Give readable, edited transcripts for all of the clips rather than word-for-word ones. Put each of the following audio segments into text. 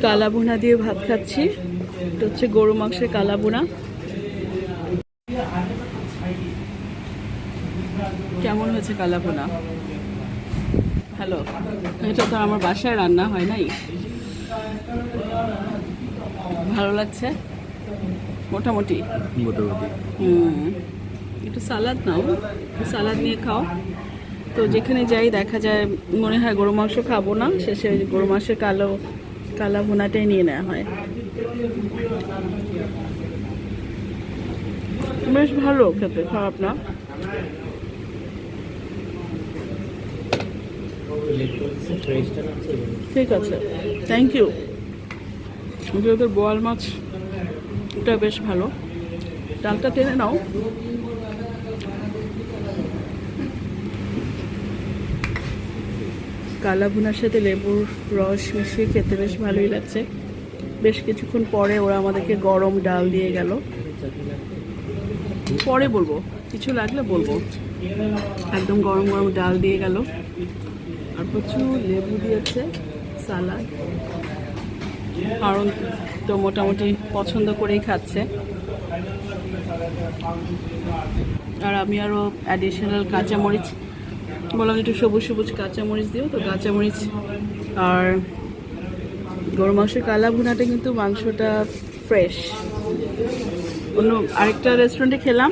কালা ভুনা দিয়ে ভাত খাচ্ছি। এটা হচ্ছে গরু মাংসের কালা ভুনা। কেমন হয়েছে কালা ভুনা? হ্যালো, এটা তো আমার বাসায় রান্না হয় নাই। ভালো লাগছে মোটামুটি। একটু সালাদ নাও, সালাদ নিয়ে খাও। তো যেখানে যাই দেখা যায় মনে হয় গরু মাংস খাবো না, শেষে গরু মাংসের কালা ভুনাটাই নিয়ে নেওয়া হয়। বেশ ভালো খেতে, খারাপ না। ঠিক আছে, থ্যাংক ইউ। ওদের বোয়াল মাছ এটা বেশ ভালো। ডালটা টেনে নাও। কালা ভুনার সাথে লেবুর রস মিশিয়ে খেতে বেশ ভালোই লাগছে। বেশ কিছুক্ষণ পরে ওরা আমাদেরকে গরম ডাল দিয়ে গেল। পরে বলবো, কিছু লাগলে বলবো। একদম গরম গরম ডাল দিয়ে গেল, আর প্রচুর লেবু দিয়েছে, সালাদ। কারণ তো মোটামুটি পছন্দ করেই খাচ্ছে। আর আমি আরও অ্যাডিশনাল কাঁচামরিচ বললাম, একটু সবুজ সবুজ কাঁচামরিচ দিও, তো কাঁচামরিচ। আর গরু মাংসের কালা ভুনাটা কিন্তু মাংসটা ফ্রেশ। অন্য আরেকটা রেস্টুরেন্টে খেলাম,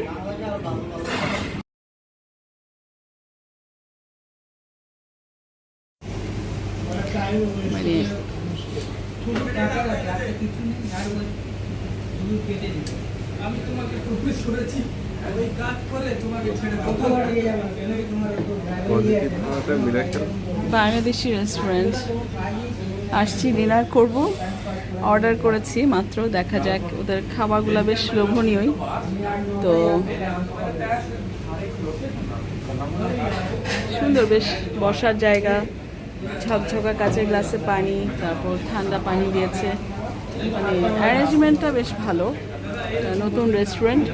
মানে বাংলাদেশি রেস্টুরেন্ট। আসছি, ডিনার করব, অর্ডার করেছি মাত্র। দেখা যাক, ওদের খাবারগুলো বেশ লোভনীয়ই। তো সুন্দর, বেশ বসার জায়গা, ঝকঝকা কাচের গ্লাসে পানি, তারপর ঠান্ডা পানি দিয়েছে। মানে অ্যারেঞ্জমেন্টটা বেশ ভালো। নতুন রেস্টুরেন্ট।